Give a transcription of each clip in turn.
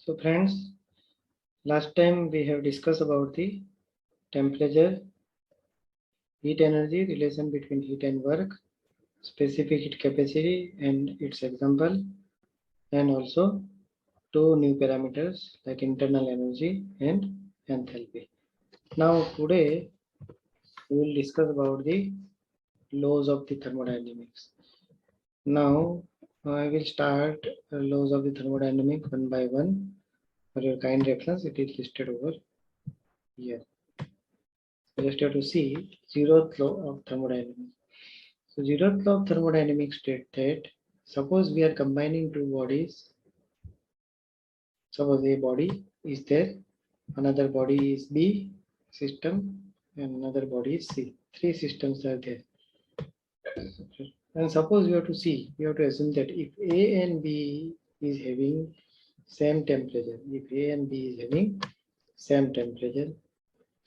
So friends, last time we have discussed about the temperature, heat energy, relation between heat and work, specific heat capacity and its example, and also two new parameters like internal energy and enthalpy. Now today we will discuss about the laws of the thermodynamics. Now I will start laws of the thermodynamics one by one. For your kind reference, it is listed over here. Just have to see zeroth law of thermodynamics. So zeroth law of thermodynamics states that suppose we are combining two bodies. Suppose a body is there, another body is B system, and another body is C. Three systems are there. And suppose you have to see, you have to assume that if A and B is having same temperature, if A and B is having same temperature,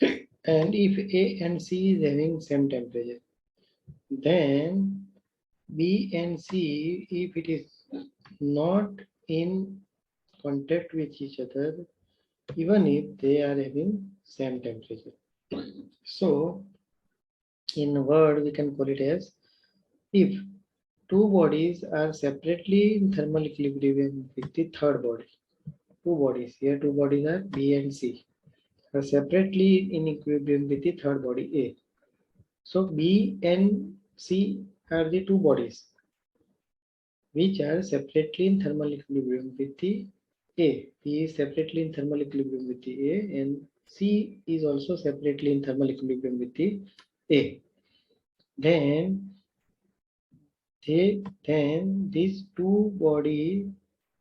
and if A and C is having same temperature, then B and C, if it is not in contact with each other, even if they are having same temperature. So, in a word, we can call it as if two bodies are separately in thermal equilibrium with the third body. Two bodies, here two bodies are B and C, are separately in equilibrium with the third body A. So, B and C are the two bodies which are separately in thermal equilibrium with the A. B is separately in thermal equilibrium with the A, and C is also separately in thermal equilibrium with the A. Then these two bodies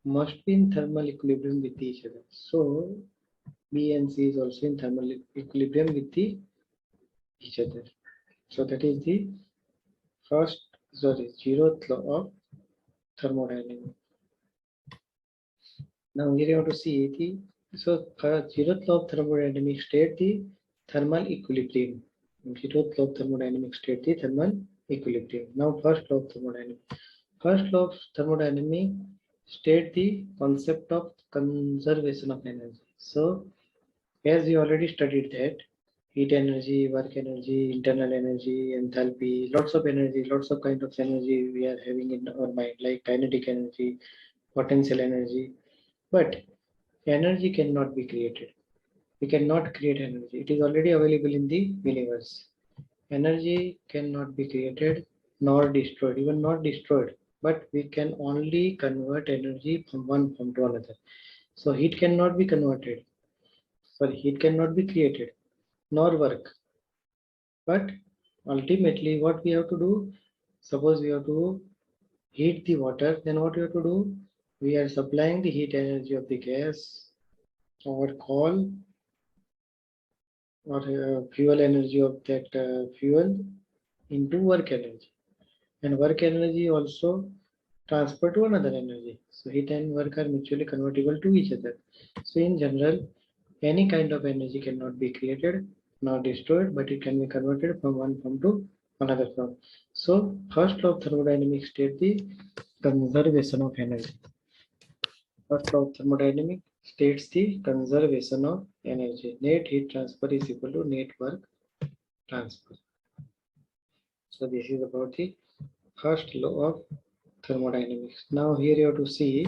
must be in thermal equilibrium with each other. So B and C is also in thermal equilibrium with each other. So that is the zeroth law of thermodynamics. Now here you have to see the zeroth law of thermodynamics state the thermal equilibrium. Zeroth law of thermodynamics state the thermal equilibrium. Now first law of thermodynamics. First law of thermodynamics state the concept of conservation of energy. So as you already studied that heat energy, work energy, internal energy, enthalpy, lots of energy, lots of kind of energy we are having in our mind, like kinetic energy, potential energy. But energy cannot be created. We cannot create energy. It is already available in the universe. Energy cannot be created nor destroyed, even not destroyed. But we can only convert energy from one form to another. So heat cannot be converted. Sorry, heat cannot be created, nor work. But ultimately, what we have to do, suppose we have to heat the water, then what we have to do? We are supplying the heat energy of the gas or coal or fuel energy of that fuel into work energy, and work energy also transfer to another energy. So heat and work are mutually convertible to each other. So in general, any kind of energy cannot be created nor destroyed, but it can be converted from one form to another form. So first law of thermodynamics states the conservation of energy. First law of thermodynamics states the conservation of energy. Net heat transfer is equal to net work transfer. So this is about the first law of thermodynamics. Now here you have to see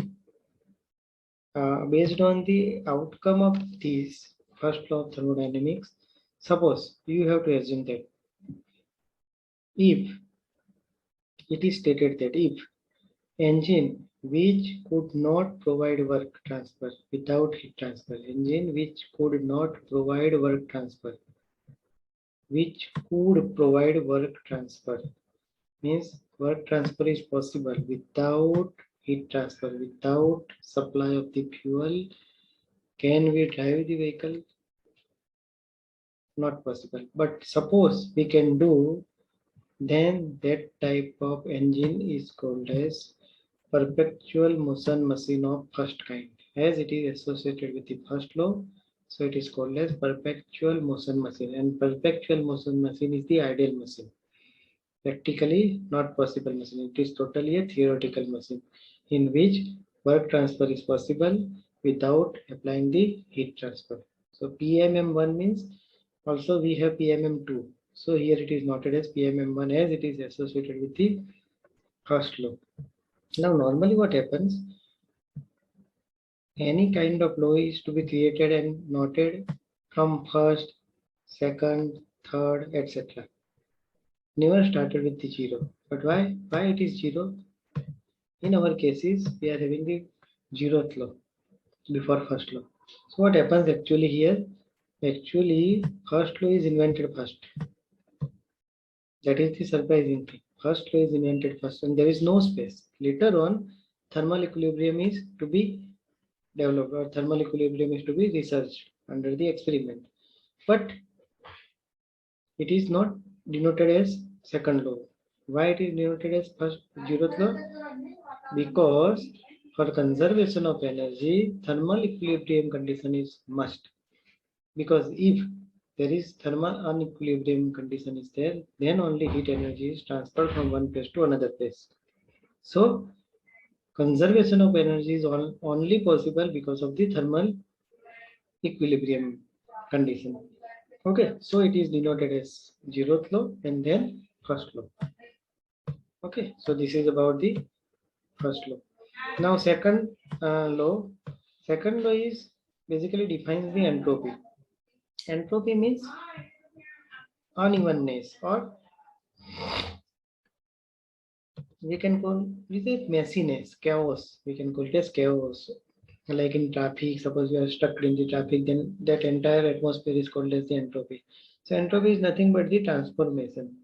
based on the outcome of this first law of thermodynamics, suppose you have to assume that if it is stated that if engine which could not provide work transfer without heat transfer, engine which could not provide work transfer, which could provide work transfer, means work transfer is possible without heat transfer, without supply of the fuel. Can we drive the vehicle? Not possible. But suppose we can do, then that type of engine is called as perpetual motion machine of first kind. As it is associated with the first law, so it is called as perpetual motion machine. And perpetual motion machine is the ideal machine. Practically not possible machine. It is totally a theoretical machine in which work transfer is possible without applying the heat transfer. So PMM1 means also we have PMM2. So here it is noted as PMM1 as it is associated with the first law. Now normally what happens, any kind of law is to be created and noted from first, second, third, etc. Never started with the zero. But why? Why it is zero? In our cases, we are having the zeroth law before first law. So what happens actually here? Actually, first law is invented first. That is the surprising thing. First law is invented first, and there is no space. Later on, thermal equilibrium is to be developed, or thermal equilibrium is to be researched under the experiment. But it is not denoted as second law. Why it is denoted as first zeroth law? Because for conservation of energy, thermal equilibrium condition is must. Because if there is thermal unequilibrium condition is there, then only heat energy is transferred from one place to another place. So conservation of energy is only possible because of the thermal equilibrium condition. Okay, so it is denoted as zeroth law and then first law. Okay, so this is about the first law. Now second law. Second law is basically defines the entropy. Entropy means unevenness, or we can call it messiness, chaos. We can call it as chaos. Like in traffic, suppose you are stuck in the traffic, then that entire atmosphere is called as the entropy. So entropy is nothing but the transformation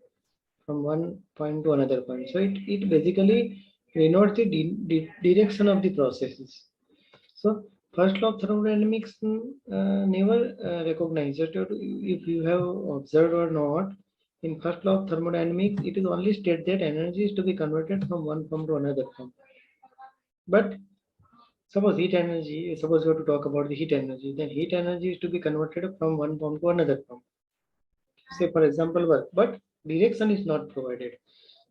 from one point to another point. So it basically denotes the direction of the processes. So first law of thermodynamics never recognizes it. If you have observed or not, in first law of thermodynamics, it is only state that energy is to be converted from one form to another form. But suppose heat energy, suppose you have to talk about the heat energy, then heat energy is to be converted from one form to another form. Say for example work, but direction is not provided.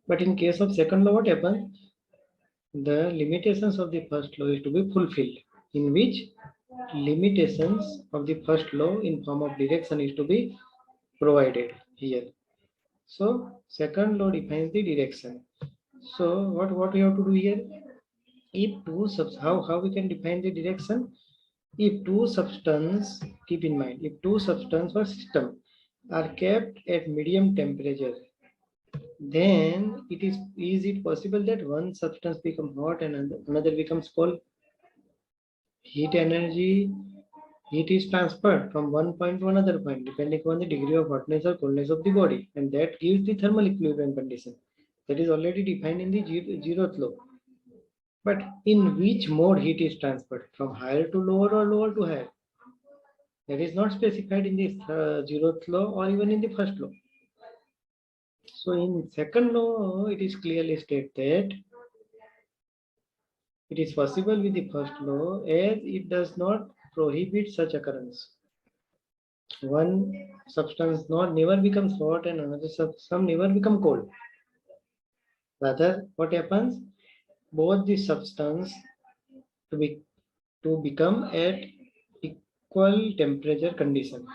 But in case of second law, what happens? The limitations of the first law is to be fulfilled, in which limitations of the first law in form of direction is to be provided here. So second law defines the direction. So what we have to do here? If two how we can define the direction? If two substance, keep in mind, if two substance or system are kept at medium temperature, then is it possible that one substance becomes hot and another becomes cold? Heat is transferred from one point to another point depending upon the degree of hotness or coldness of the body, and that gives the thermal equilibrium condition that is already defined in the zeroth law. But in which mode heat is transferred, from higher to lower or lower to higher? That is not specified in the zeroth law or even in the first law. So in second law, it is clearly stated that it is possible with the first law as it does not prohibit such occurrence. One substance never becomes hot and another substance never become cold. Rather, what happens? Both the substance to become at equal temperature condition.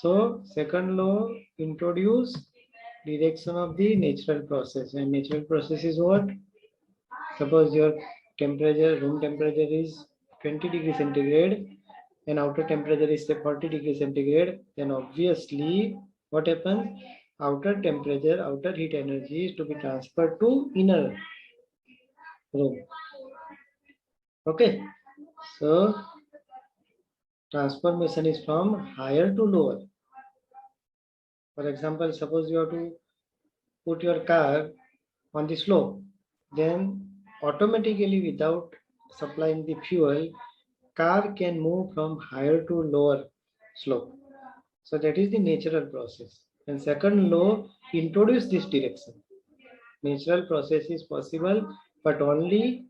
So second law introduce direction of the natural process, and natural process is what? Suppose your temperature, room temperature is 20 degrees centigrade and outer temperature is say 40 degrees centigrade, then obviously what happens? Outer temperature, outer heat energy is to be transferred to inner room. Okay, so transformation is from higher to lower. For example, suppose you have to put your car on the slope, then automatically without supplying the fuel, car can move from higher to lower slope. So that is the natural process. And second law introduce this direction. Natural process is possible, but only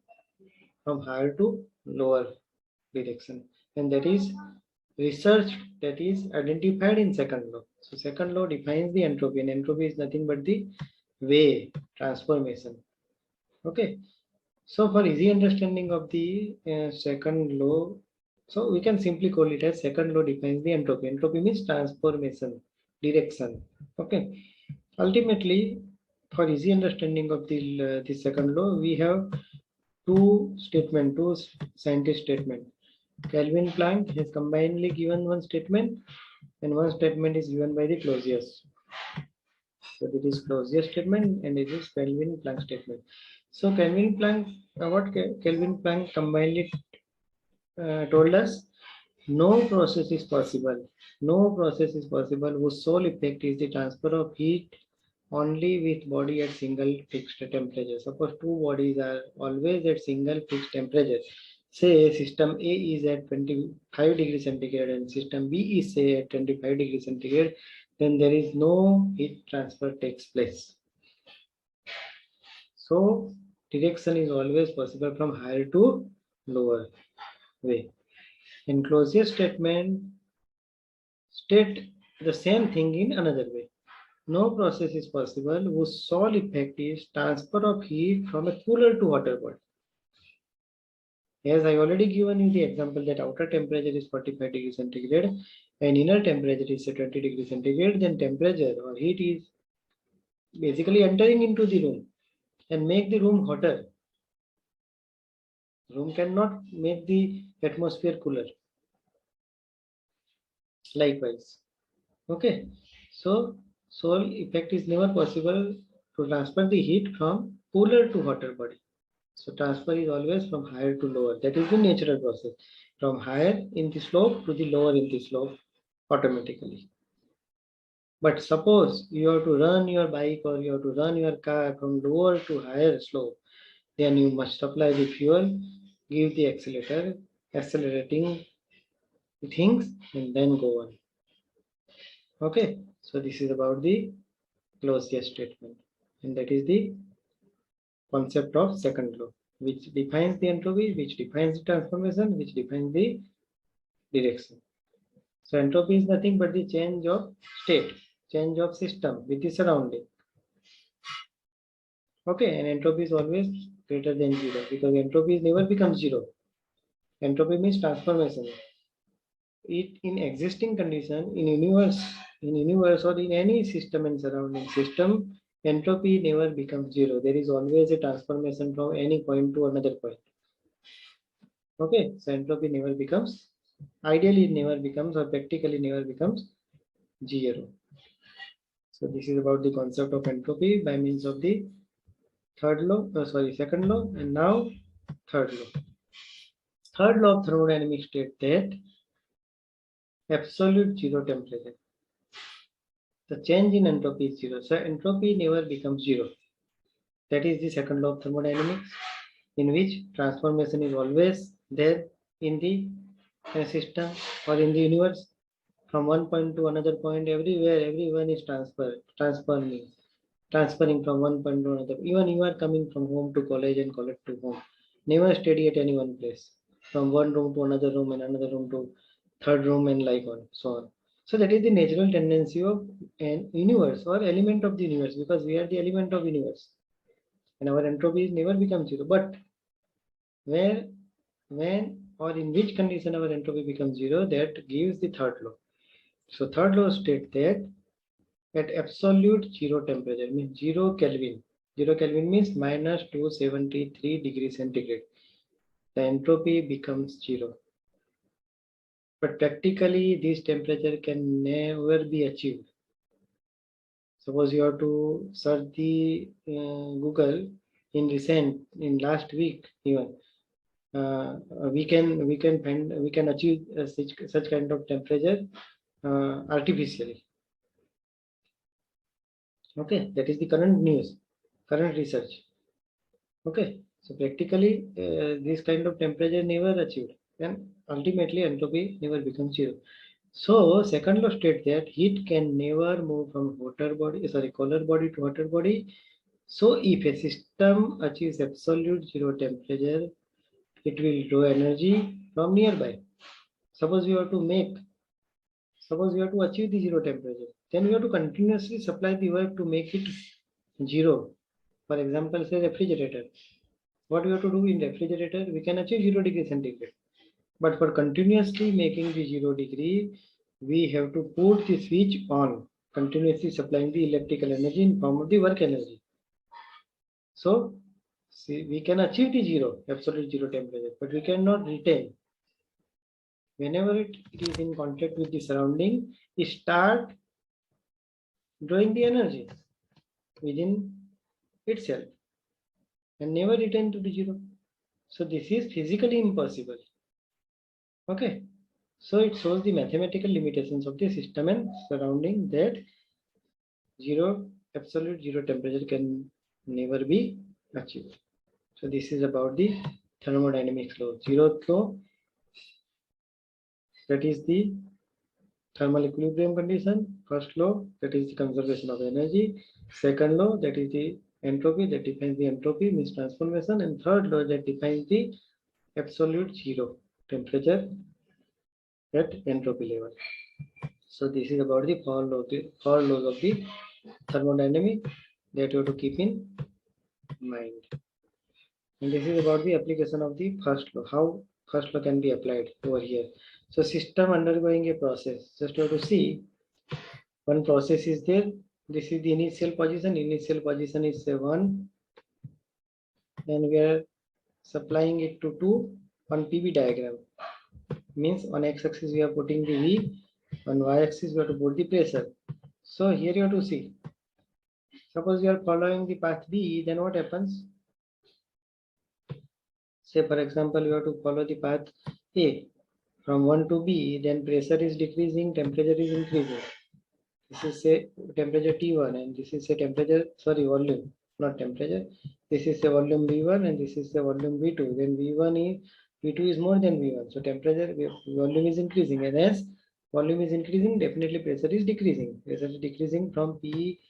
from higher to lower direction. And that is research that is identified in second law. So second law defines the entropy, and entropy is nothing but the way transformation. Okay. So for easy understanding of the second law, so we can simply call it as second law defines the entropy. Entropy means transformation, direction. Okay. Ultimately, for easy understanding of the second law, we have two scientist statement. Kelvin Planck has combinedly given one statement, and one statement is given by the Clausius. So it is Clausius statement and it is Kelvin Planck statement. So Kelvin Planck, Kelvin Planck combinedly told us, no process is possible. No process is possible whose sole effect is the transfer of heat only with body at single fixed temperature. Suppose two bodies are always at single fixed temperature. Say system A is at 25 degrees centigrade and system B is say at 25 degrees centigrade, then there is no heat transfer takes place. So direction is always possible from higher to lower way. In Clausius statement state the same thing in another way. No process is possible whose sole effect is transfer of heat from a cooler to hotter body. As I already given you the example that outer temperature is 45 degrees centigrade and inner temperature is 20 degrees centigrade, then temperature or heat is basically entering into the room and make the room hotter. Room cannot make the atmosphere cooler. Likewise. Okay. So sole effect is never possible to transfer the heat from cooler to hotter body. So transfer is always from higher to lower. That is the natural process. From higher in the slope to the lower in the slope automatically. But suppose you have to run your bike or you have to run your car from lower to higher slope, then you must supply the fuel, give the accelerator, accelerating the things, and then go on. Okay, so this is about the Clausius statement, and that is the concept of second law, which defines the entropy, which defines the transformation, which defines the direction. So entropy is nothing but the change of state, change of system with the surrounding. Okay, and entropy is always greater than zero because entropy never becomes zero. Entropy means transformation. It in existing condition in universe or in any system and surrounding system, entropy never becomes zero. There is always a transformation from any point to another point. Okay, so entropy never becomes, ideally it never becomes or practically never becomes zero. So this is about the concept of entropy by means of the second law, and now third law. Third law of thermodynamics states that absolute zero temperature. The change in entropy is zero. So entropy never becomes zero. That is the second law of thermodynamics, in which transformation is always there in the system or in the universe. From one point to another point, everywhere, everyone is transferring from one point to another. Even you are coming from home to college and college to home. Never steady at any one place. From one room to another room and another room to third room and like on, so on. So that is the natural tendency of an universe or element of the universe, because we are the element of universe. And our entropy never becomes zero. But where, when, or in which condition our entropy becomes zero, that gives the third law. So third law states that at absolute zero temperature, means 0 Kelvin. 0 Kelvin means minus 273 degrees centigrade. The entropy becomes zero. But practically this temperature can never be achieved. Suppose you have to search the Google in last week even. We can achieve such kind of temperature artificially. Okay, that is the current news, current research. Okay, so practically this kind of temperature never achieved, and ultimately entropy never becomes zero. So second law states that heat can never move from colder body to hotter body. So if a system achieves absolute zero temperature, it will draw energy from nearby. Suppose you have to achieve the zero temperature, then you have to continuously supply the work to make it zero. For example, say refrigerator. What we have to do in refrigerator, we can achieve 0 degree centigrade. But for continuously making the 0 degree, we have to put the switch on, continuously supplying the electrical energy in form of the work energy. So see, we can achieve the absolute zero temperature, but we cannot retain. Whenever it is in contact with the surrounding, it start drawing the energy within itself and never return to the zero. So this is physically impossible. Okay. So it shows the mathematical limitations of the system and surrounding that absolute zero temperature can never be achieved. So this is about the thermodynamics law. Zeroth law, that is the thermal equilibrium condition. First law, that is the conservation of energy. Second law, that is the entropy, that defines the entropy, means transformation. And third law, that defines the absolute zero temperature at entropy level. So this is about the four laws of the thermodynamics that you have to keep in mind. And this is about the application of the first law, how first law can be applied over here. So system undergoing a process, just you have to see one process is there. This is the initial position. Initial position is 1, and we are supplying it to 2 on PV diagram. Means on x-axis we are putting the V, on y-axis we have to put the pressure. So here you have to see. Suppose you are following the path B, then what happens? Say for example, you have to follow the path A from 1 to B, then pressure is decreasing, temperature is increasing. This is say temperature T1, and this is a temperature, sorry, volume, not temperature. This is a volume V1 and this is a volume V2. Then V2 is more than V1. So temperature, volume is increasing, and as volume is increasing, definitely pressure is decreasing. Pressure is decreasing from P,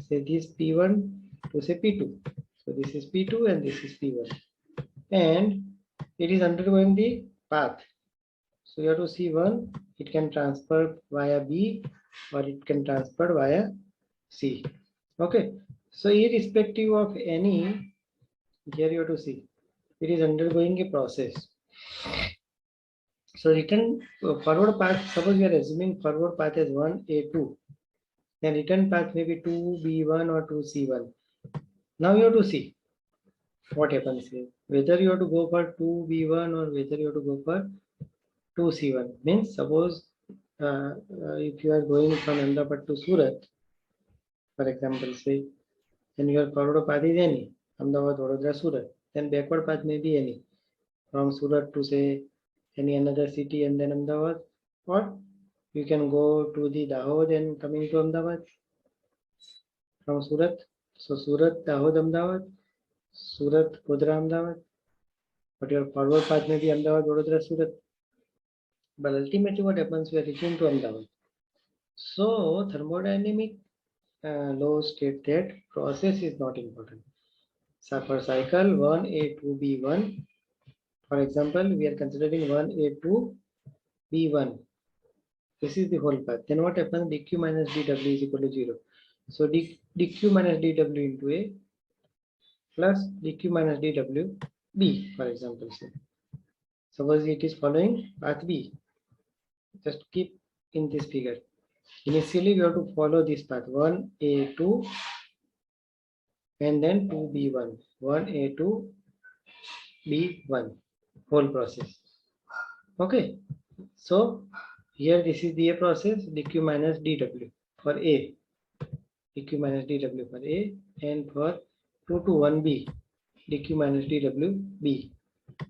say this P1 to say P2. So this is P2 and this is P1. And it is undergoing the path. So you have to see one, it can transfer via B or it can transfer via C. Okay. So irrespective of any, here you have to see, it is undergoing a process. So return forward path, suppose we are assuming forward path as 1A2, then return path may be 2B1 or 2C1. Now you have to see what happens here, whether you have to go for 2B1 or whether you have to go for 2C1. Means suppose if you are going from Ahmedabad to Surat, for example, say, then your forward path is any, Ahmedabad, Vadodara, Surat. Then backward path may be any, from Surat to say any another city and then Ahmedabad. Or you can go to the Dahod and coming to Ahmedabad from Surat. So Surat, Dahod, Ahmedabad, Surat, Godhra, Ahmedabad. But your forward path may be Ahmedabad, Vadodara, Surat. But ultimately what happens, we are reaching to Ahmedabad. So thermodynamic laws state that process is not important. So for cycle 1A2B1, for example, we are considering 1A2B1. This is the whole path. Then what happens? dq minus dw is equal to 0. So dq minus dw into A plus dq minus dw B, for example. Suppose it is following path B. Just keep in this figure. Initially, we have to follow this path 1A2 and then 2B1. 1A2 B1 whole process. Okay. So here this is the A process, dq minus dw for A. dq minus dw for A, and for 2 to 1B, dq minus dw B.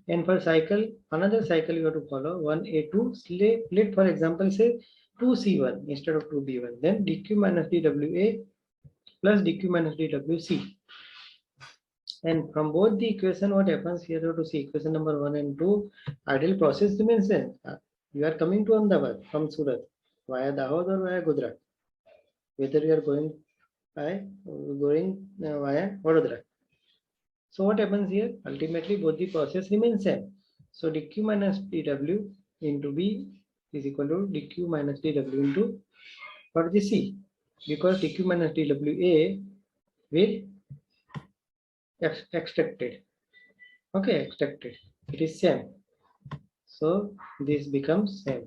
And for cycle, another cycle you have to follow 1A2 split, for example, say 2C1 instead of 2B1. Then dq minus dwa plus dq minus dwc. And from both the equation, what happens here, you have to see equation number 1 and 2, ideal process remains same. You are coming to Ahmedabad from Surat via Dahod or via Godhra, whether you are going via Vadodara. So what happens here? Ultimately, both the process remains same. So dq minus dw into B is equal to dq minus dw into for the C, because dq minus dwa will extracted. Okay, extracted. It is same. So this becomes same.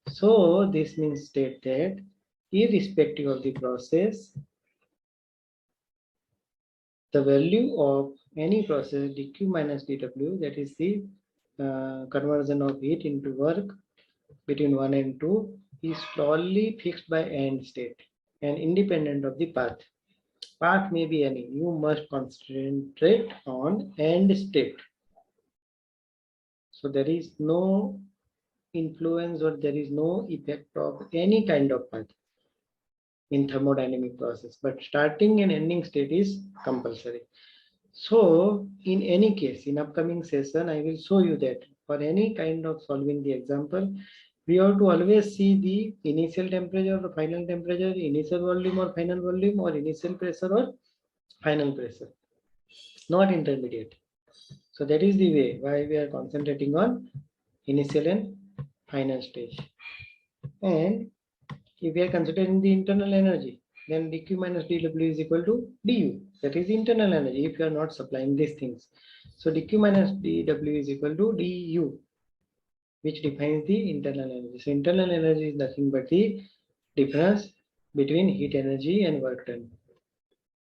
So this means state that irrespective of the process, the value of any process dq minus dw, that is the conversion of heat into work between 1 and 2, is solely fixed by end state and independent of the path. Path may be any. You must concentrate on end state. So there is no influence or there is no effect of any kind of path in thermodynamic process, but starting and ending state is compulsory. So in any case, in upcoming session, I will show you that for any kind of solving the example, we have to always see the initial temperature or final temperature, initial volume or final volume, or initial pressure or final pressure, not intermediate. So that is the way why we are concentrating on initial and final stage. And if we are considering the internal energy, then dq minus dw is equal to du. That is internal energy if you are not supplying these things. So dq minus dw is equal to du, which defines the internal energy. So internal energy is nothing but the difference between heat energy and work done.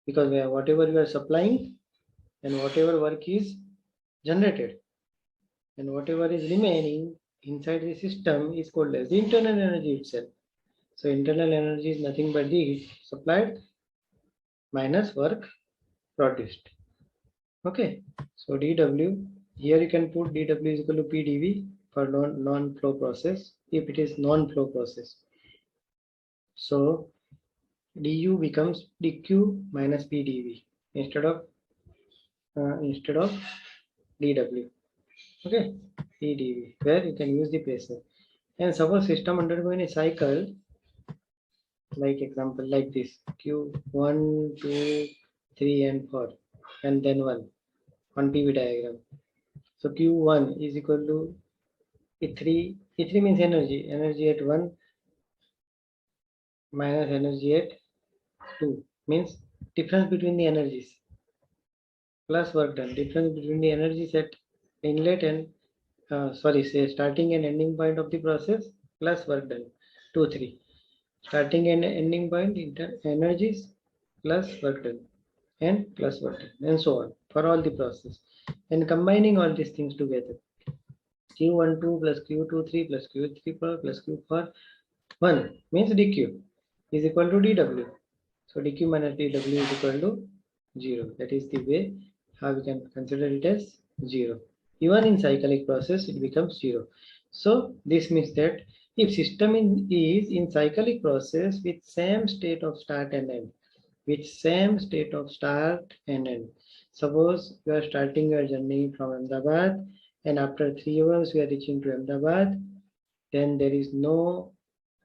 Because whatever you are supplying and whatever work is generated and whatever is remaining inside the system is called as the internal energy itself. So internal energy is nothing but the heat supplied minus work produced. Okay, so dW, here you can put dW is equal to PdV for non-flow process if it is non-flow process. So du becomes dq minus pdv instead of dw. Okay, pdv, where you can use the pressure. And suppose system undergoing a cycle, like example like this, q1 2 3 and 4 and then 1 on PV diagram. So q1 is equal to E3. E3 means energy at 1 minus energy at 2 means difference between the energies plus work done. Difference between the energies at inlet and say starting and ending point of the process plus work done. 2 3. Starting and ending point energies plus work done and plus work done and so on for all the process. And combining all these things together, q12 plus q23 plus q34 plus q4 1 means dq is equal to dw. So dq minus dw is equal to 0. That is the way how we can consider it as 0. Even in cyclic process, it becomes 0. So this means that if system is in cyclic process with same state of start and end, Suppose you are starting your journey from Ahmedabad and after 3 hours you are reaching to Ahmedabad, then there is no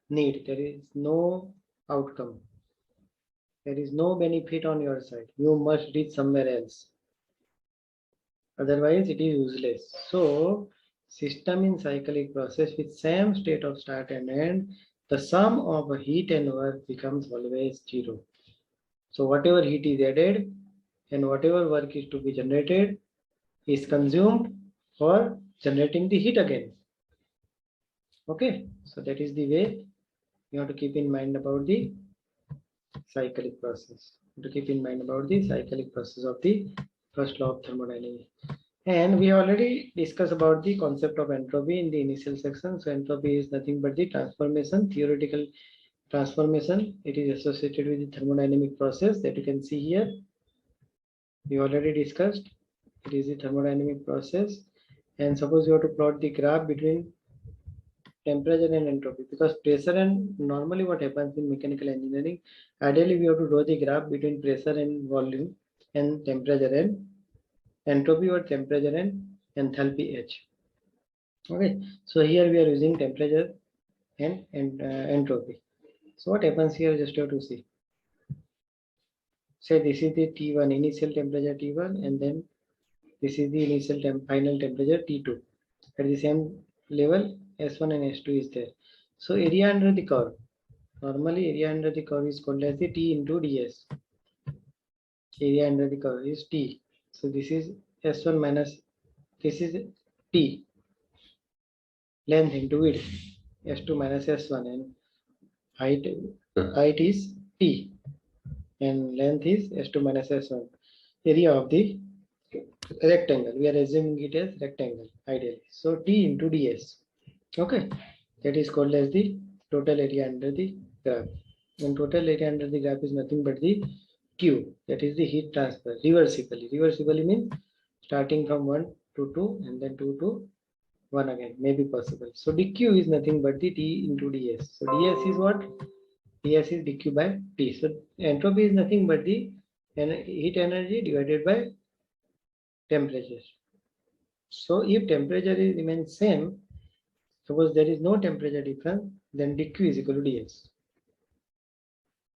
need, there is no outcome. There is no benefit on your side. You must reach somewhere else. Otherwise, it is useless. So, system in cyclic process with same state of start and end, the sum of heat and work becomes always 0. So, whatever heat is added and whatever work is to be generated is consumed for generating the heat again. Okay, so that is the way you have to keep in mind about the cyclic process. To keep in mind about the cyclic process of the first law of thermodynamics. And we already discussed about the concept of entropy in the initial section. So entropy is nothing but the transformation, theoretical transformation. It is associated with the thermodynamic process that you can see here. We already discussed. It is the thermodynamic process. And suppose you have to plot the graph between temperature and entropy, because pressure and normally what happens in mechanical engineering, ideally we have to draw the graph between pressure and volume and temperature and entropy or temperature and enthalpy H. Okay, so here we are using temperature and entropy. So what happens here, just have to see. Say this is the T1 initial temperature T1 and then this is the initial final temperature T2. At the same level S1 and S2 is there. So area under the curve. Normally area under the curve is called as the T into ds. Area under the curve is T. So this is S1 minus this is T, length into width, S2 minus S1, and height is T, and length is S2 minus S1. Area of the rectangle, we are assuming it as rectangle ideally. So T into ds. Okay, that is called as the total area under the graph. And total area under the graph is nothing but the Q, that is the heat transfer reversibly. Reversibly means starting from 1 to 2 and then 2 to 1 again, may be possible. So dq is nothing but the T into ds. So ds is what? ds is dq by T. So entropy is nothing but the heat energy divided by temperature. So if temperature remains same, suppose there is no temperature difference, then dq is equal to ds.